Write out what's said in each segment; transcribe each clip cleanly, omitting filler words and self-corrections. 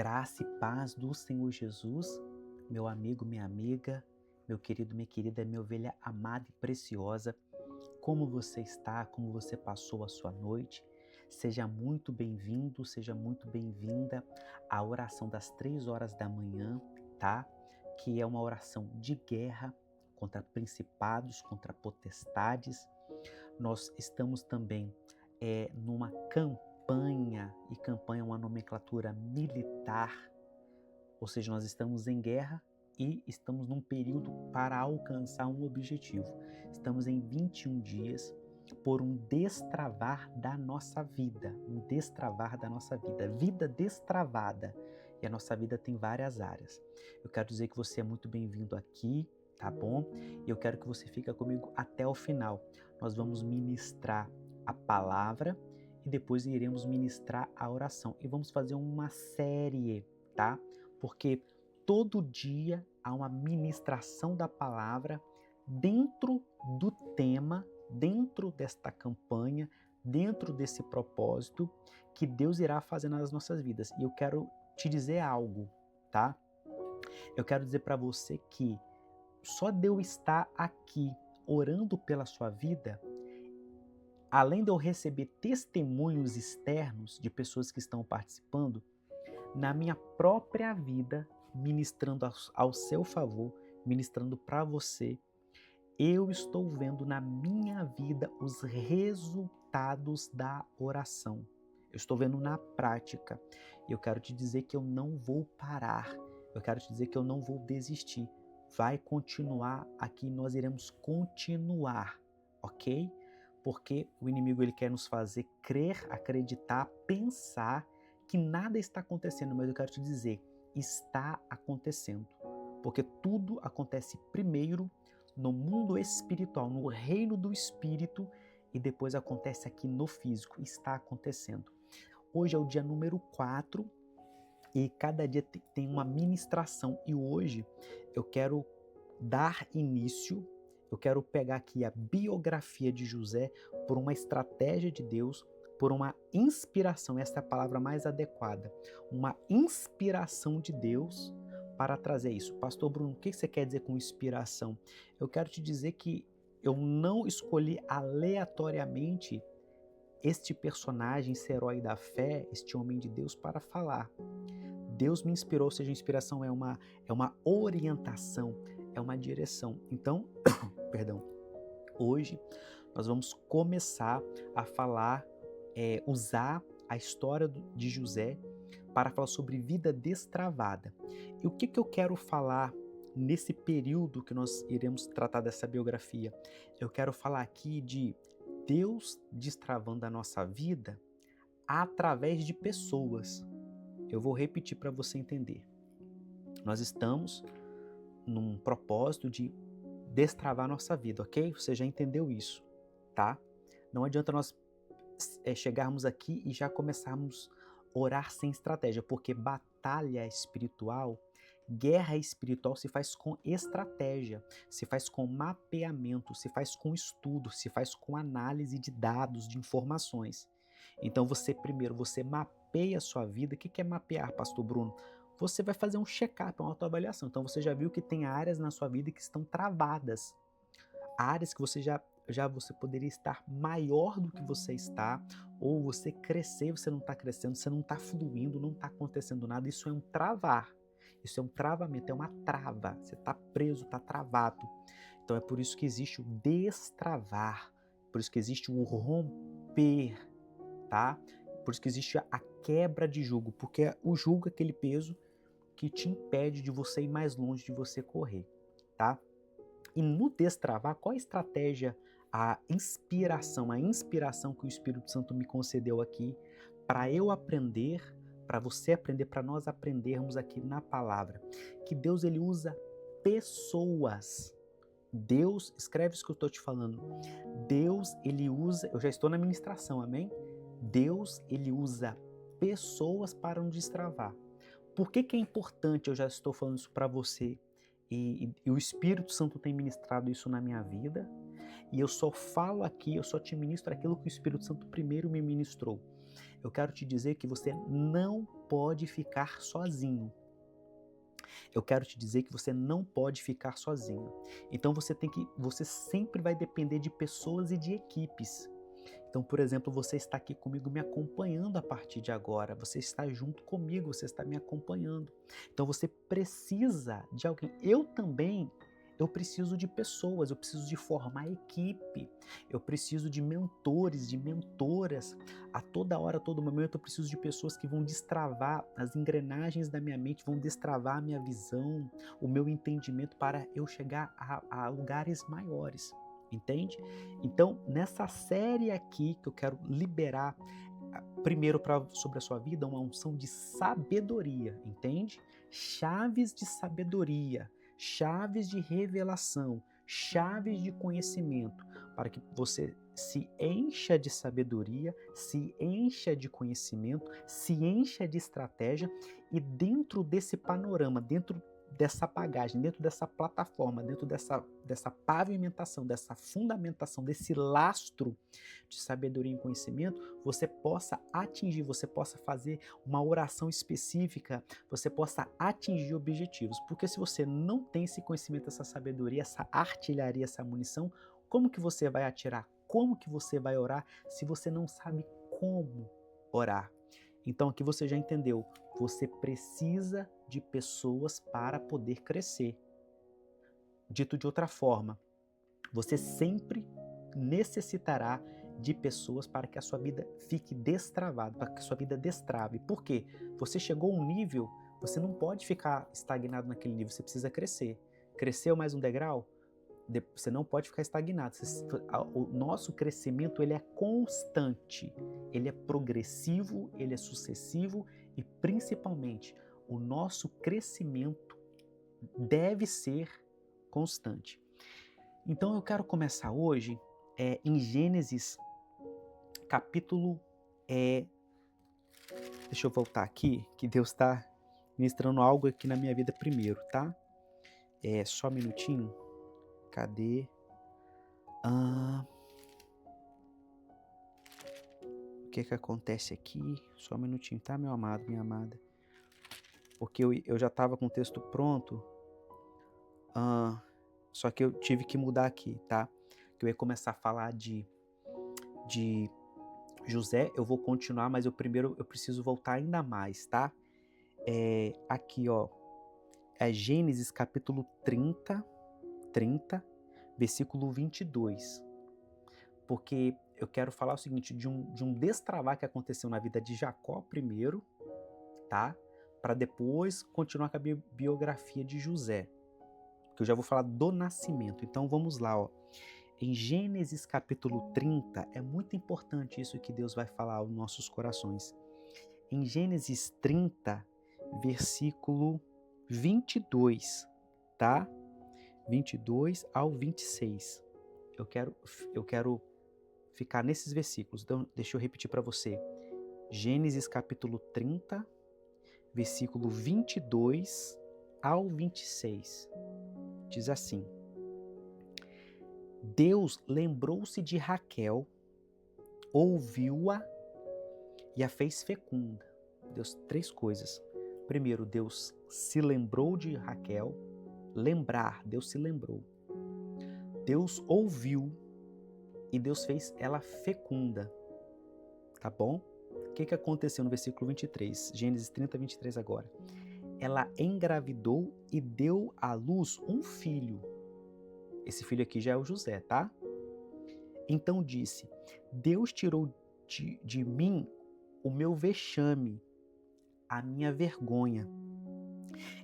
Graça e paz do Senhor Jesus, meu amigo, minha amiga, meu querido, minha querida, minha ovelha amada e preciosa. Como você está? Como você passou a sua noite? Seja muito bem-vindo, seja muito bem-vinda à oração das 3 horas da manhã, tá? Que é uma oração de guerra contra principados, contra potestades. Nós estamos também numa campanha, e campanha é uma nomenclatura militar, ou seja, nós estamos em guerra e estamos num período para alcançar um objetivo. Estamos em 21 dias por um destravar da nossa vida, vida destravada. E a nossa vida tem várias áreas. Eu quero dizer que você é muito bem-vindo aqui, tá bom? E eu quero que você fique comigo até o final. Nós vamos ministrar a palavra e depois iremos ministrar a oração. E vamos fazer uma série, tá? Porque todo dia há uma ministração da palavra dentro do tema, dentro desta campanha, dentro desse propósito que Deus irá fazer nas nossas vidas. E eu quero te dizer algo, tá? Eu quero dizer para você que só de eu estar aqui orando pela sua vida, além de eu receber testemunhos externos de pessoas que estão participando, na minha própria vida, ministrando ao seu favor, ministrando para você, eu estou vendo na minha vida os resultados da oração. Eu estou vendo na prática. E eu quero te dizer que eu não vou parar. Eu quero te dizer que eu não vou desistir. Vai continuar aqui, nós iremos continuar, ok? Porque o inimigo ele quer nos fazer crer, acreditar, pensar que nada está acontecendo, mas eu quero te dizer, está acontecendo. Porque tudo acontece primeiro no mundo espiritual, no reino do espírito, e depois acontece aqui no físico. Está acontecendo. Hoje é o dia número 4 e cada dia tem uma ministração. E hoje eu quero dar início, eu quero pegar aqui a biografia de José por uma estratégia de Deus, por uma inspiração, essa é a palavra mais adequada, uma inspiração de Deus para trazer isso. Pastor Bruno, o que você quer dizer com inspiração? Eu quero te dizer que eu não escolhi aleatoriamente este personagem, esse herói da fé, este homem de Deus para falar. Deus me inspirou, ou seja, inspiração é uma orientação, é uma direção. Então, perdão, hoje nós vamos começar a falar, usar a história de José para falar sobre vida destravada. E o que eu quero falar nesse período que nós iremos tratar dessa biografia? Eu quero falar aqui de Deus destravando a nossa vida através de pessoas. Eu vou repetir para você entender. Nós estamos num propósito de destravar a nossa vida, ok? Você já entendeu isso, tá? Não adianta nós chegarmos aqui e já começarmos a orar sem estratégia, porque batalha espiritual, guerra espiritual se faz com estratégia, se faz com mapeamento, se faz com estudo, se faz com análise de dados, de informações. Então você mapeia a sua vida. O que é mapear, Pastor Bruno? Você vai fazer um check-up, uma autoavaliação. Então você já viu que tem áreas na sua vida que estão travadas, áreas que você você poderia estar maior do que você está, ou você crescer, você não está crescendo, você não está fluindo, não está acontecendo nada. Isso é um travar, isso é um travamento, é uma trava. Você está preso, está travado. Então é por isso que existe o destravar, por isso que existe o romper, tá? Por isso que existe a quebra de jugo, porque o jugo é aquele peso que te impede de você ir mais longe, de você correr, tá? E no destravar, qual a estratégia, a inspiração que o Espírito Santo me concedeu aqui para eu aprender, para você aprender, para nós aprendermos aqui na palavra, que Deus ele usa pessoas. Deus, escreve isso que eu estou te falando, Deus ele usa, eu já estou na ministração, amém? Deus ele usa pessoas para nos destravar. Por que é importante, eu já estou falando isso para você, e o Espírito Santo tem ministrado isso na minha vida, e eu só falo aqui, eu só te ministro aquilo que o Espírito Santo primeiro me ministrou. eu quero te dizer que você não pode ficar sozinho. Eu quero te dizer que você não pode ficar sozinho. Então você sempre vai depender de pessoas e de equipes. Então, por exemplo, você está aqui comigo me acompanhando a partir de agora. Você está junto comigo, você está me acompanhando. Então você precisa de alguém. Eu preciso de pessoas, eu preciso de formar equipe. Eu preciso de mentores, de mentoras. A toda hora, a todo momento, eu preciso de pessoas que vão destravar as engrenagens da minha mente, vão destravar a minha visão, o meu entendimento para eu chegar a lugares maiores. Entende? Então, nessa série aqui que eu quero liberar, primeiro sobre a sua vida, uma unção de sabedoria, entende? Chaves de sabedoria, chaves de revelação, chaves de conhecimento, para que você se encha de sabedoria, se encha de conhecimento, se encha de estratégia e dentro desse panorama, dentro dessa bagagem, dentro dessa plataforma, dentro dessa pavimentação, dessa fundamentação, desse lastro de sabedoria e conhecimento, você possa atingir, você possa fazer uma oração específica, você possa atingir objetivos. Porque se você não tem esse conhecimento, essa sabedoria, essa artilharia, essa munição, como que você vai atirar? Como que você vai orar se você não sabe como orar? Então aqui você já entendeu, você precisa de pessoas para poder crescer. Dito de outra forma, você sempre necessitará de pessoas para que a sua vida fique destravada, para que a sua vida destrave. Por quê? Você chegou a um nível, você não pode ficar estagnado naquele nível, você precisa crescer. Cresceu mais um degrau? Você não pode ficar estagnado. O nosso crescimento ele é constante, ele é progressivo, ele é sucessivo e principalmente o nosso crescimento deve ser constante. Então eu quero começar hoje em Gênesis capítulo... deixa eu voltar aqui, que Deus está ministrando algo aqui na minha vida primeiro, tá? Só um minutinho. Cadê? O que acontece aqui? Só um minutinho, tá, meu amado, minha amada? Porque eu já estava com o texto pronto, só que eu tive que mudar aqui, tá? Que eu ia começar a falar de José, eu vou continuar, mas eu preciso voltar ainda mais, tá? Aqui, ó, é Gênesis capítulo 30, versículo 22. Porque eu quero falar o seguinte, de um destravar que aconteceu na vida de Jacó primeiro, tá? Para depois continuar com a biografia de José, que eu já vou falar do nascimento. Então vamos lá, ó. Em Gênesis capítulo 30, é muito importante isso que Deus vai falar aos nossos corações. Em Gênesis 30, versículo 22, tá? 22 ao 26. Eu quero ficar nesses versículos. Então, deixa eu repetir para você. Gênesis capítulo 30, versículo 22 ao 26. Diz assim: Deus lembrou-se de Raquel, ouviu-a e a fez fecunda. Deus, três coisas. Primeiro, Deus se lembrou de Raquel. Lembrar, Deus se lembrou. Deus ouviu e Deus fez ela fecunda. Tá bom? O que aconteceu no versículo 23? Gênesis 30, 23 agora. Ela engravidou e deu à luz um filho. Esse filho aqui já é o José, tá? Então disse: Deus tirou de mim o meu vexame, a minha vergonha,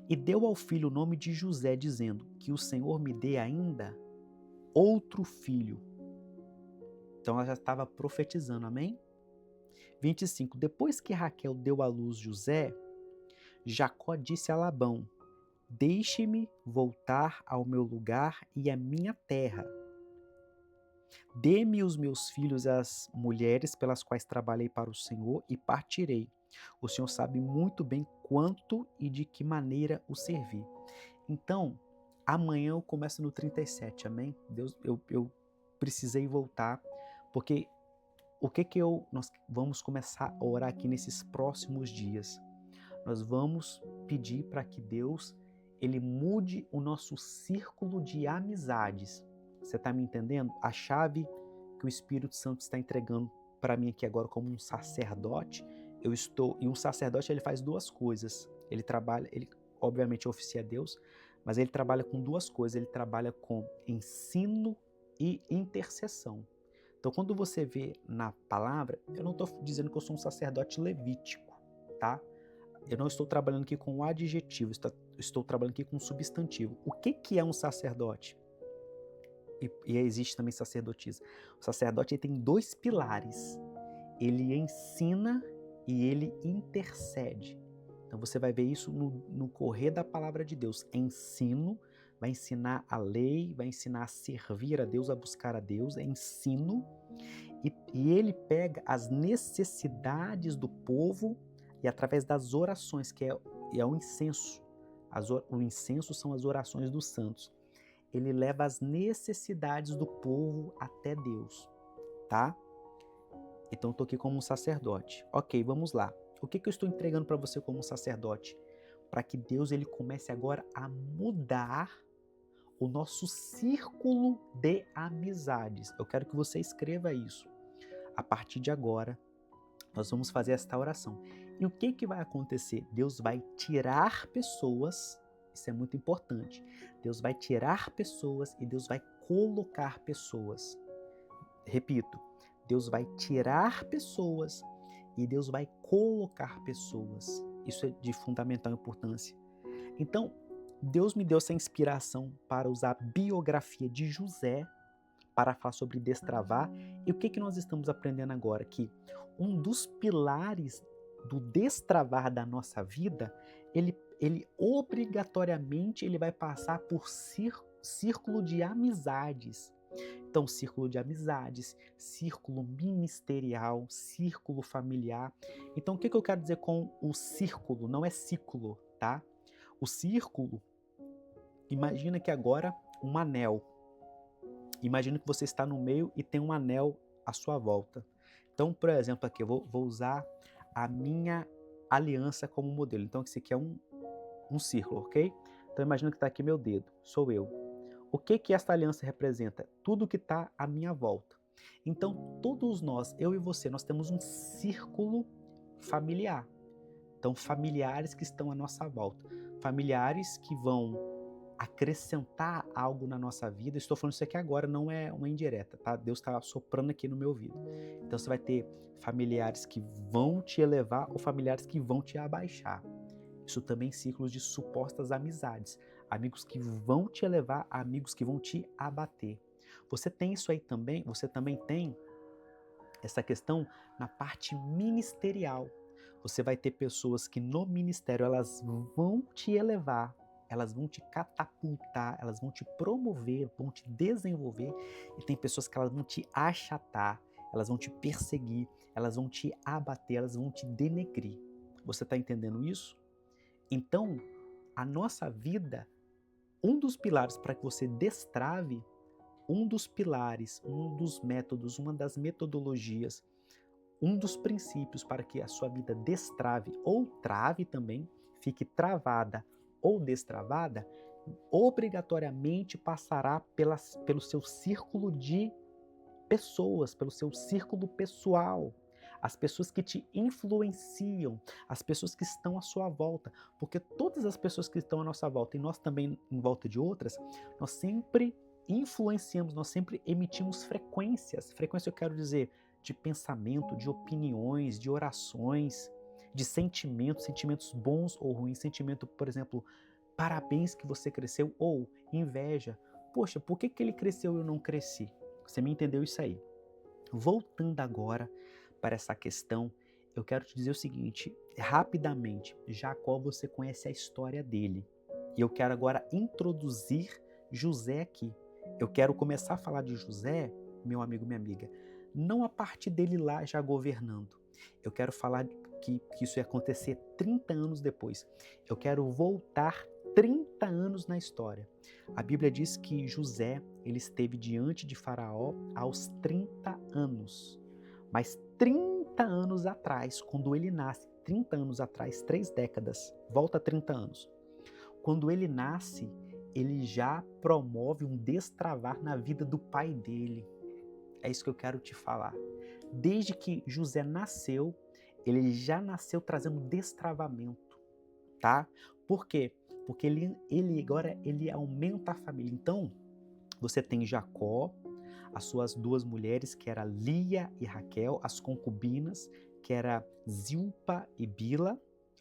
e deu ao filho o nome de José, dizendo: que o Senhor me dê ainda outro filho. Então ela já estava profetizando, amém? 25. Depois que Raquel deu à luz José, Jacó disse a Labão: Deixe-me voltar ao meu lugar e à minha terra. Dê-me os meus filhos às mulheres pelas quais trabalhei para o Senhor e partirei. O Senhor sabe muito bem quanto e de que maneira o servi. Então, amanhã eu começo no 37, amém? Deus, eu precisei voltar, porque o que nós vamos começar a orar aqui nesses próximos dias? Nós vamos pedir para que Deus, Ele mude o nosso círculo de amizades. Você está me entendendo? A chave que o Espírito Santo está entregando para mim aqui agora como um sacerdote, e um sacerdote ele faz duas coisas. Ele trabalha, ele obviamente oficia a Deus, mas ele trabalha com duas coisas. Ele trabalha com ensino e intercessão. Então, quando você vê na palavra, eu não estou dizendo que eu sou um sacerdote levítico, tá? Eu não estou trabalhando aqui com o adjetivo, estou trabalhando aqui com o substantivo. O que é um sacerdote? E existe também sacerdotisa. O sacerdote ele tem dois pilares. Ele ensina e ele intercede. Então você vai ver isso no correr da palavra de Deus. Ensino, vai ensinar a lei, vai ensinar a servir a Deus, a buscar a Deus. É ensino. E ele pega as necessidades do povo e através das orações, que é o incenso. O incenso são as orações dos santos. Ele leva as necessidades do povo até Deus, tá? Então eu estou aqui como um sacerdote. Ok, vamos lá. O que eu estou entregando para você como um sacerdote? Para que Deus ele comece agora a mudar o nosso círculo de amizades. Eu quero que você escreva isso. A partir de agora, nós vamos fazer esta oração. E o que vai acontecer? Deus vai tirar pessoas, isso é muito importante. Deus vai tirar pessoas e Deus vai colocar pessoas. Repito, Deus vai tirar pessoas e Deus vai colocar pessoas. Isso é de fundamental importância. Então, Deus me deu essa inspiração para usar a biografia de José para falar sobre destravar. E o que nós estamos aprendendo agora? Que um dos pilares do destravar da nossa vida, ele obrigatoriamente ele vai passar por círculo de amizades. Então, círculo de amizades, círculo ministerial, círculo familiar. Então, o que eu quero dizer com o círculo? Não é ciclo, tá? O círculo, imagina que agora um anel. Imagina que você está no meio e tem um anel à sua volta. Então, por exemplo, aqui eu vou usar a minha aliança como modelo. Então, esse aqui é um círculo, ok? Então, imagina que está aqui meu dedo, sou eu. O que esta aliança representa? Tudo que está à minha volta. Então, todos nós, eu e você, nós temos um círculo familiar. Então, familiares que estão à nossa volta. Familiares que vão acrescentar algo na nossa vida. Estou falando isso aqui agora, não é uma indireta, tá? Deus está soprando aqui no meu ouvido. Então, você vai ter familiares que vão te elevar ou familiares que vão te abaixar. Isso também ciclos de supostas amizades. Amigos que vão te elevar, amigos que vão te abater. Você tem isso aí também, você também tem essa questão na parte ministerial. Você vai ter pessoas que no ministério elas vão te elevar, elas vão te catapultar, elas vão te promover, vão te desenvolver. E tem pessoas que elas vão te achatar, elas vão te perseguir, elas vão te abater, elas vão te denegrir. Você está entendendo isso? Então, a nossa vida, um dos pilares para que você destrave, um dos pilares, um dos métodos, uma das metodologias, um dos princípios para que a sua vida destrave ou trave também, fique travada ou destravada, obrigatoriamente passará pelo seu círculo de pessoas, pelo seu círculo pessoal. As pessoas que te influenciam, as pessoas que estão à sua volta, porque todas as pessoas que estão à nossa volta e nós também em volta de outras, nós sempre influenciamos, nós sempre emitimos frequências. Frequência eu quero dizer de pensamento, de opiniões, de orações, de sentimentos bons ou ruins, sentimento, por exemplo, parabéns que você cresceu, ou inveja, poxa, por que ele cresceu e eu não cresci? Você me entendeu isso aí? Voltando agora para essa questão, eu quero te dizer o seguinte, rapidamente, Jacó, você conhece a história dele, e eu quero agora introduzir José aqui. Eu quero começar a falar de José, meu amigo, minha amiga, não a partir dele lá já governando. Eu quero falar que isso ia acontecer 30 anos depois. Eu quero voltar 30 anos na história. A Bíblia diz que José, ele esteve diante de Faraó aos 30 anos. Mas 30 anos atrás, quando ele nasce, 30 anos atrás, 3 décadas, volta 30 anos. Quando ele nasce, ele já promove um destravar na vida do pai dele. É isso que eu quero te falar. Desde que José nasceu, ele já nasceu trazendo destravamento, tá? Por quê? Porque ele agora ele aumenta a família. Então, você tem Jacó, as suas 2 mulheres, que era Lia e Raquel, as concubinas, que era Zilpa e Bila,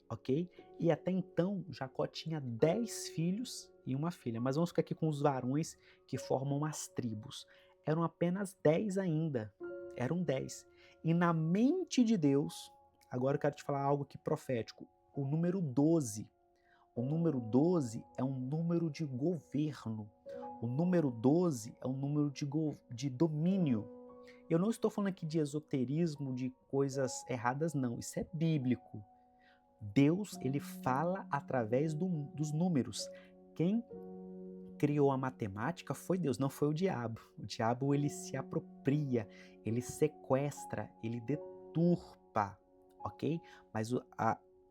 ok? E até então, Jacó tinha 10 filhos e uma filha. Mas vamos ficar aqui com os varões que formam as tribos. Eram apenas 10 ainda. Eram 10. E na mente de Deus, agora eu quero te falar algo aqui profético. O número 12. O número 12 é um número de governo. O número 12 é um número de domínio. Eu não estou falando aqui de esoterismo, de coisas erradas, não. Isso é bíblico. Deus, ele fala através dos números. Quem criou a matemática foi Deus, não foi o diabo. O diabo, ele se apropria, ele sequestra, ele deturpa, ok? Mas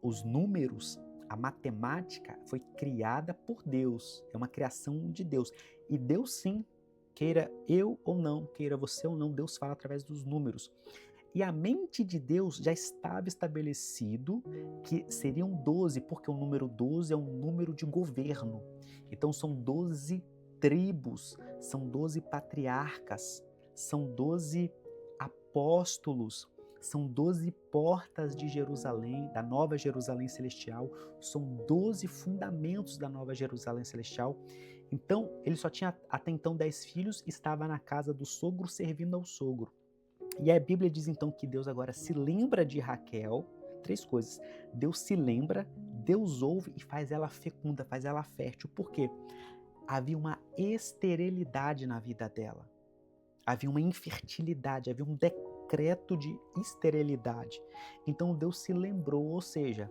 os números, a matemática foi criada por Deus, é uma criação de Deus. E Deus sim, queira eu ou não, queira você ou não, Deus fala através dos números. E a mente de Deus já estava estabelecido que seriam 12, porque o número 12 é um número de governo. Então são 12 tribos, são 12 patriarcas, são 12 apóstolos, são 12 portas de Jerusalém, da Nova Jerusalém Celestial, são 12 fundamentos da Nova Jerusalém Celestial. Então, ele só tinha até então 10 filhos, estava na casa do sogro servindo ao sogro. E a Bíblia diz então que Deus agora se lembra de Raquel, 3 coisas. Deus se lembra, Deus ouve e faz ela fecunda, faz ela fértil. Por quê? Havia uma esterilidade na vida dela. Havia uma infertilidade, havia um decreto de esterilidade. Então Deus se lembrou, ou seja,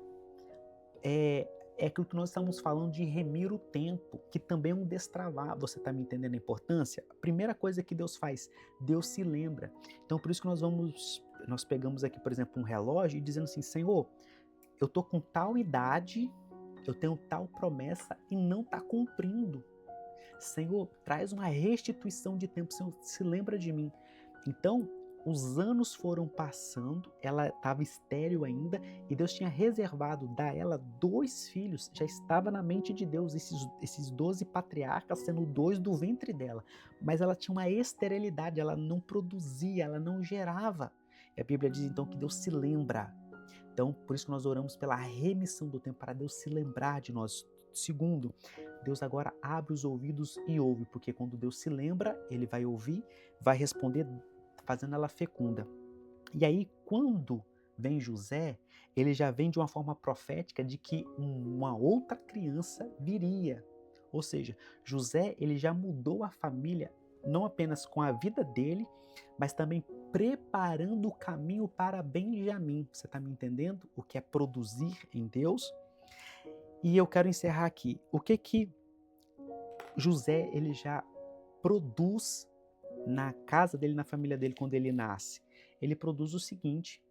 é aquilo que nós estamos falando de remir o tempo, que também é um destravar. Você está me entendendo a importância? A primeira coisa que Deus faz, Deus se lembra. Então por isso que nós pegamos aqui, por exemplo, um relógio e dizendo assim, Senhor, eu estou com tal idade, eu tenho tal promessa e não está cumprindo. Senhor, traz uma restituição de tempo, Senhor, se lembra de mim. Então, os anos foram passando, ela estava estéril ainda, e Deus tinha reservado dar ela 2 filhos, já estava na mente de Deus, esses 12 patriarcas sendo 2 do ventre dela. Mas ela tinha uma esterilidade, ela não produzia, ela não gerava. E a Bíblia diz então que Deus se lembra. Então, por isso que nós oramos pela remissão do tempo, para Deus se lembrar de nós. Segundo, Deus agora abre os ouvidos e ouve, porque quando Deus se lembra, ele vai ouvir, vai responder, fazendo ela fecunda. E aí, quando vem José, ele já vem de uma forma profética de que uma outra criança viria. Ou seja, José, ele já mudou a família, não apenas com a vida dele, mas também preparando o caminho para Benjamim. Você está me entendendo? O que é produzir em Deus? E eu quero encerrar aqui. O que José ele já produz na casa dele, na família dele, quando ele nasce? Ele produz o seguinte.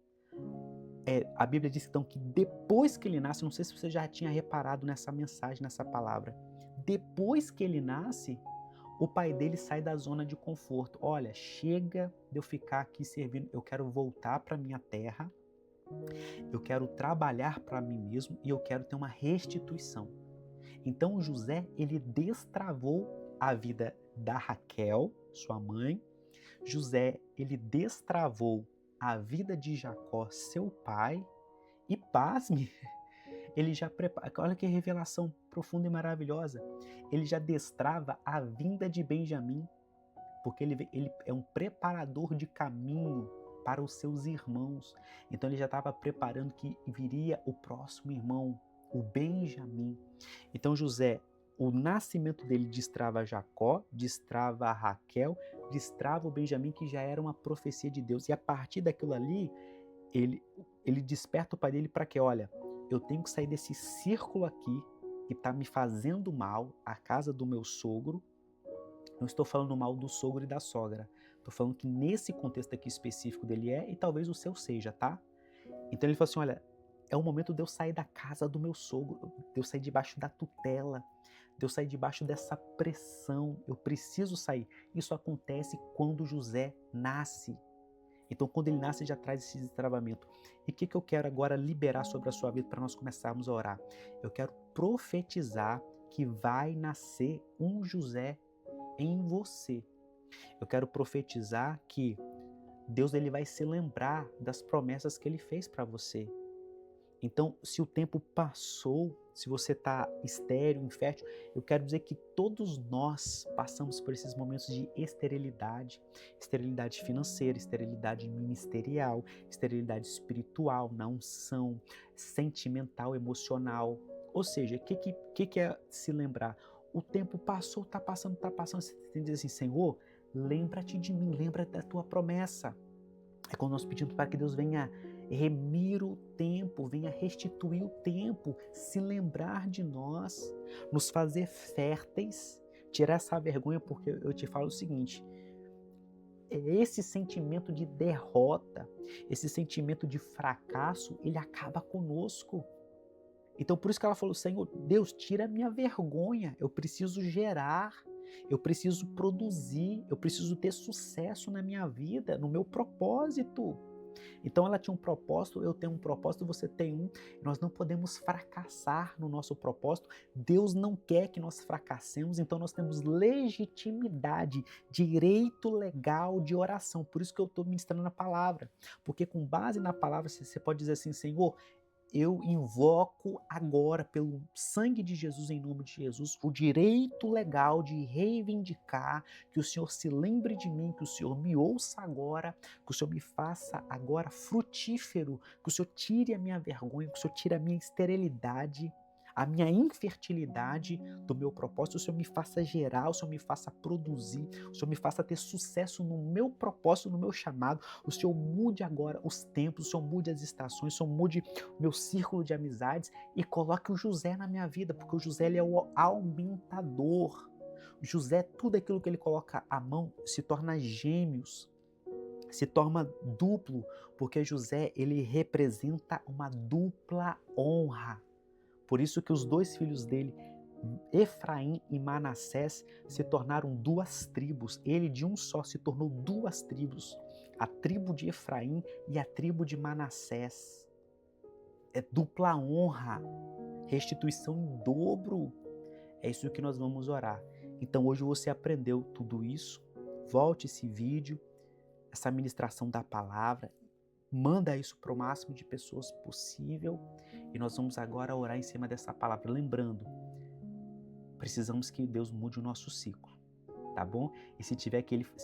A Bíblia diz então que depois que ele nasce, não sei se você já tinha reparado nessa mensagem, nessa palavra. Depois que ele nasce, o pai dele sai da zona de conforto. Olha, chega de eu ficar aqui servindo, eu quero voltar para minha terra. Eu quero trabalhar para mim mesmo e eu quero ter uma restituição. Então José, ele destravou a vida da Raquel, sua mãe. José, ele destravou a vida de Jacó, seu pai. E pasme, ele já prepara, olha que revelação profunda e maravilhosa. Ele já destrava a vinda de Benjamim, porque ele é um preparador de caminho para os seus irmãos. Então ele já estava preparando que viria o próximo irmão, o Benjamim. Então José, o nascimento dele destrava Jacó, destrava a Raquel, destrava o Benjamim, que já era uma profecia de Deus. E a partir daquilo ali, ele desperta o pai dele para que, olha, eu tenho que sair desse círculo aqui que está me fazendo mal, a casa do meu sogro. Não estou falando mal do sogro e da sogra, Tô falando que nesse contexto aqui específico dele e talvez o seu seja, tá? Então ele falou assim, olha, é o momento de eu sair da casa do meu sogro, de eu sair debaixo da tutela, de eu sair debaixo dessa pressão, eu preciso sair. Isso acontece quando José nasce. Então, quando ele nasce, já traz esse destravamento. E o que eu quero agora liberar sobre a sua vida para nós começarmos a orar? Eu quero profetizar que vai nascer um José em você. Eu quero profetizar que Deus ele vai se lembrar das promessas que ele fez para você. Então, se o tempo passou, se você está estéril, infértil, eu quero dizer que todos nós passamos por esses momentos de esterilidade, esterilidade financeira, esterilidade ministerial, esterilidade espiritual, na unção, sentimental, emocional. Ou seja, o que é se lembrar? O tempo passou, está passando, você tem que dizer assim, Senhor, lembra-te de mim, lembra da tua promessa. É quando nós pedimos para que Deus venha remir o tempo, venha restituir o tempo, se lembrar de nós, nos fazer férteis, tirar essa vergonha, porque eu te falo o seguinte, esse sentimento de derrota, esse sentimento de fracasso, ele acaba conosco. Então por isso que ela falou, Senhor, Deus, tira a minha vergonha, eu preciso gerar, eu preciso produzir, eu preciso ter sucesso na minha vida, no meu propósito. Então ela tinha um propósito, eu tenho um propósito, você tem um. Nós não podemos fracassar no nosso propósito. Deus não quer que nós fracassemos, então nós temos legitimidade, direito legal de oração. Por isso que eu estou ministrando a palavra. Porque com base na palavra você pode dizer assim, Senhor, eu invoco agora, pelo sangue de Jesus, em nome de Jesus, o direito legal de reivindicar, que o Senhor se lembre de mim, que o Senhor me ouça agora, que o Senhor me faça agora frutífero, que o Senhor tire a minha vergonha, que o Senhor tire a minha esterilidade, a minha infertilidade do meu propósito, o Senhor me faça gerar, o Senhor me faça produzir, o Senhor me faça ter sucesso no meu propósito, no meu chamado, o Senhor mude agora os tempos, o Senhor mude as estações, o Senhor mude o meu círculo de amizades e coloque o José na minha vida, porque o José ele é o aumentador. O José, tudo aquilo que ele coloca à mão se torna gêmeos, se torna duplo, porque José ele representa uma dupla honra. Por isso que os dois filhos dele, Efraim e Manassés, se tornaram duas tribos. Ele de um só se tornou duas tribos. A tribo de Efraim e a tribo de Manassés. É dupla honra, restituição em dobro. É isso que nós vamos orar. Então hoje você aprendeu tudo isso. Volte esse vídeo, essa ministração da palavra. Manda isso para o máximo de pessoas possível e nós vamos agora orar em cima dessa palavra. Lembrando, precisamos que Deus mude o nosso ciclo, tá bom? E se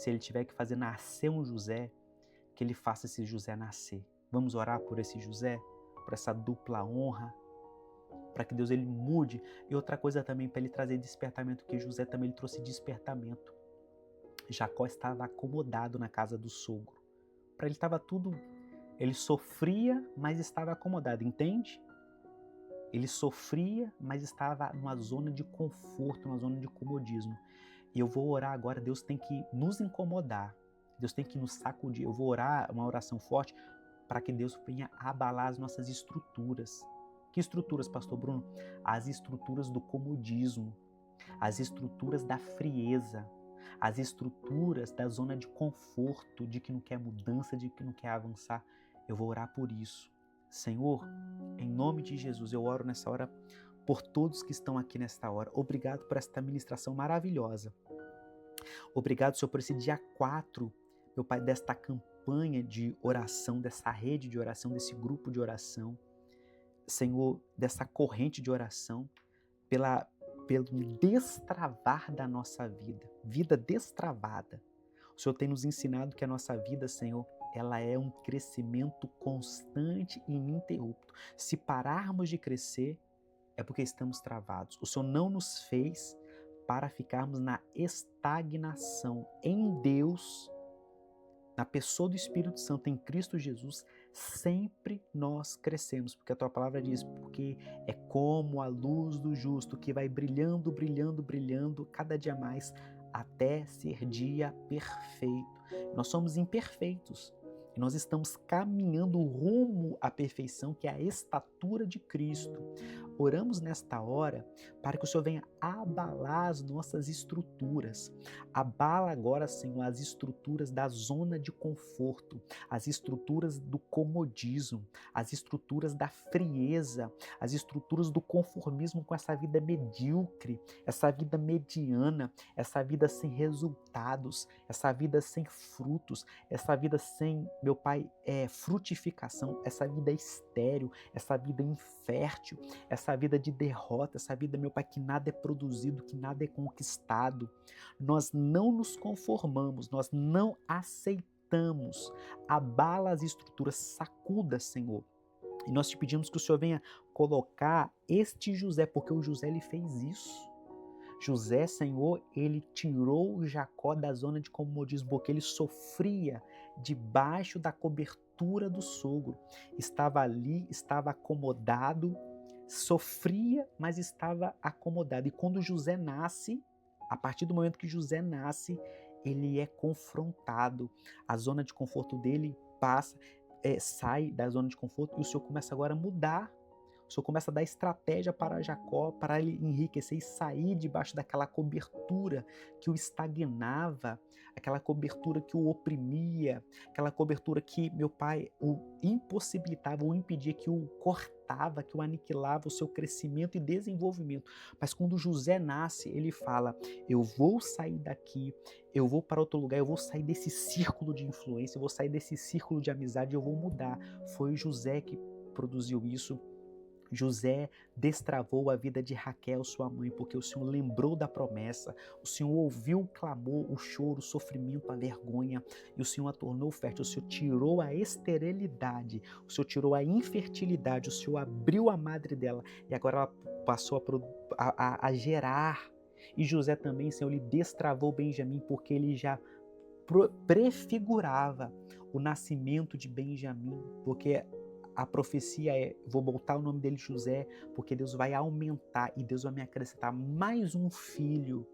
ele tiver que fazer nascer um José, que ele faça esse José nascer. Vamos orar por esse José, por essa dupla honra, para que Deus ele mude. E outra coisa também, para ele trazer despertamento, que José também ele trouxe despertamento. Jacó estava acomodado na casa do sogro. Para ele estava tudo... Ele sofria, mas estava acomodado, entende? Ele sofria, mas estava numa zona de conforto, numa zona de comodismo. E eu vou orar agora, Deus tem que nos incomodar, Deus tem que nos sacudir. Eu vou orar uma oração forte para que Deus venha abalar as nossas estruturas. Que estruturas, pastor Bruno? As estruturas do comodismo, as estruturas da frieza, as estruturas da zona de conforto, de que não quer mudança, de que não quer avançar. Eu vou orar por isso. Senhor, em nome de Jesus, eu oro nessa hora por todos que estão aqui nesta hora. Obrigado por esta ministração maravilhosa. Obrigado, Senhor, por esse dia 4, meu Pai, desta campanha de oração, dessa rede de oração, desse grupo de oração. Senhor, dessa corrente de oração, pelo destravar da nossa vida, vida destravada. O Senhor tem nos ensinado que a nossa vida, Senhor, ela é um crescimento constante e ininterrupto. Se pararmos de crescer, é porque estamos travados. O Senhor não nos fez para ficarmos na estagnação. Em Deus, na pessoa do Espírito Santo, em Cristo Jesus, sempre nós crescemos, porque a tua palavra diz, porque é como a luz do justo que vai brilhando, brilhando, brilhando cada dia mais, até ser dia perfeito. Nós somos imperfeitos. E nós estamos caminhando rumo à perfeição, que é a estatura de Cristo. Oramos nesta hora para que o Senhor venha abalar as nossas estruturas. Abala agora, Senhor, as estruturas da zona de conforto, as estruturas do comodismo, as estruturas da frieza, as estruturas do conformismo com essa vida medíocre, essa vida mediana, essa vida sem resultados, essa vida sem frutos, essa vida sem, meu Pai, frutificação, essa vida estéril, essa vida infértil, essa vida de derrota, essa vida, meu Pai, que nada é produzido, que nada é conquistado. Nós não nos conformamos, nós não aceitamos. Abala as estruturas, sacuda, Senhor. E nós te pedimos que o Senhor venha colocar este José, porque o José ele fez isso. José, Senhor, ele tirou Jacó da zona de comodismo, porque ele sofria debaixo da cobertura do sogro. Estava ali, estava acomodado, sofria, mas estava acomodado. E quando José nasce, a partir do momento que José nasce, ele é confrontado. A zona de conforto dele sai da zona de conforto e o Senhor começa agora a mudar. O Senhor começa a dar estratégia para Jacó, para ele enriquecer e sair debaixo daquela cobertura que o estagnava, aquela cobertura que o oprimia, aquela cobertura que, meu pai, o impossibilitava, o impedia, que o cortava, que o aniquilava o seu crescimento e desenvolvimento. Mas quando José nasce, ele fala: eu vou sair daqui, eu vou para outro lugar, eu vou sair desse círculo de influência, eu vou sair desse círculo de amizade, eu vou mudar. Foi José que produziu isso. José destravou a vida de Raquel, sua mãe, porque o Senhor lembrou da promessa, o Senhor ouviu o clamor, o choro, o sofrimento, a vergonha, e o Senhor a tornou fértil. O Senhor tirou a esterilidade, o Senhor tirou a infertilidade, o Senhor abriu a madre dela, e agora ela passou a gerar. E José também, Senhor, ele destravou Benjamim, porque ele já prefigurava o nascimento de Benjamim, porque a profecia vou botar o nome dele José, porque Deus vai aumentar e Deus vai me acrescentar mais um filho.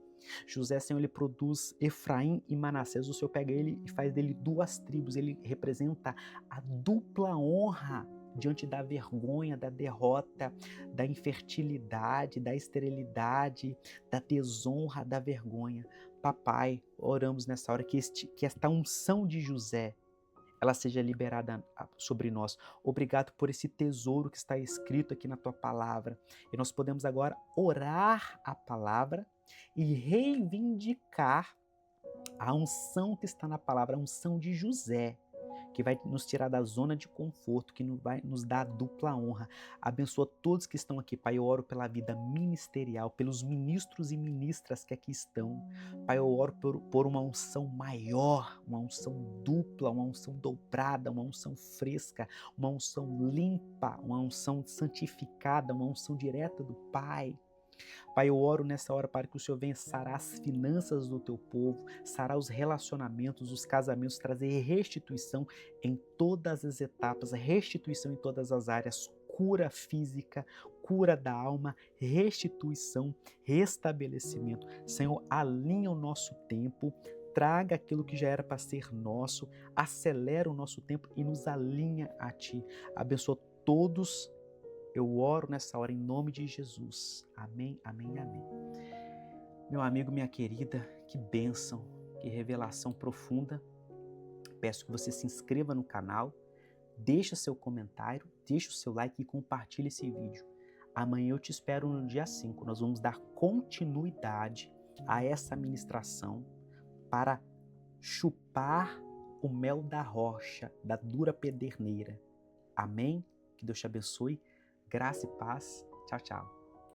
José, Senhor, ele produz Efraim e Manassés. O Senhor pega ele e faz dele duas tribos. Ele representa a dupla honra diante da vergonha, da derrota, da infertilidade, da esterilidade, da desonra, da vergonha. Papai, oramos nessa hora que esta unção de José ela seja liberada sobre nós. Obrigado por esse tesouro que está escrito aqui na tua palavra. E nós podemos agora orar a palavra e reivindicar a unção que está na palavra, a unção de José, que vai nos tirar da zona de conforto, que vai nos dar a dupla honra. Abençoa todos que estão aqui, Pai. Eu oro pela vida ministerial, pelos ministros e ministras que aqui estão. Pai, eu oro por uma unção maior, uma unção dupla, uma unção dobrada, uma unção fresca, uma unção limpa, uma unção santificada, uma unção direta do Pai. Pai, eu oro nessa hora para que o Senhor venha sarar as finanças do teu povo, sarar os relacionamentos, os casamentos, trazer restituição em todas as etapas, restituição em todas as áreas, cura física, cura da alma, restituição, restabelecimento. Senhor, alinha o nosso tempo, traga aquilo que já era para ser nosso, acelera o nosso tempo e nos alinha a Ti. Abençoa todos. Eu oro nessa hora em nome de Jesus. Amém, amém, amém. Meu amigo, minha querida, que bênção, que revelação profunda. Peço que você se inscreva no canal, deixe seu comentário, deixe o seu like e compartilhe esse vídeo. Amanhã eu te espero no dia 5. Nós vamos dar continuidade a essa ministração para chupar o mel da rocha, da dura pederneira. Amém? Que Deus te abençoe. Graça e paz. Tchau, tchau.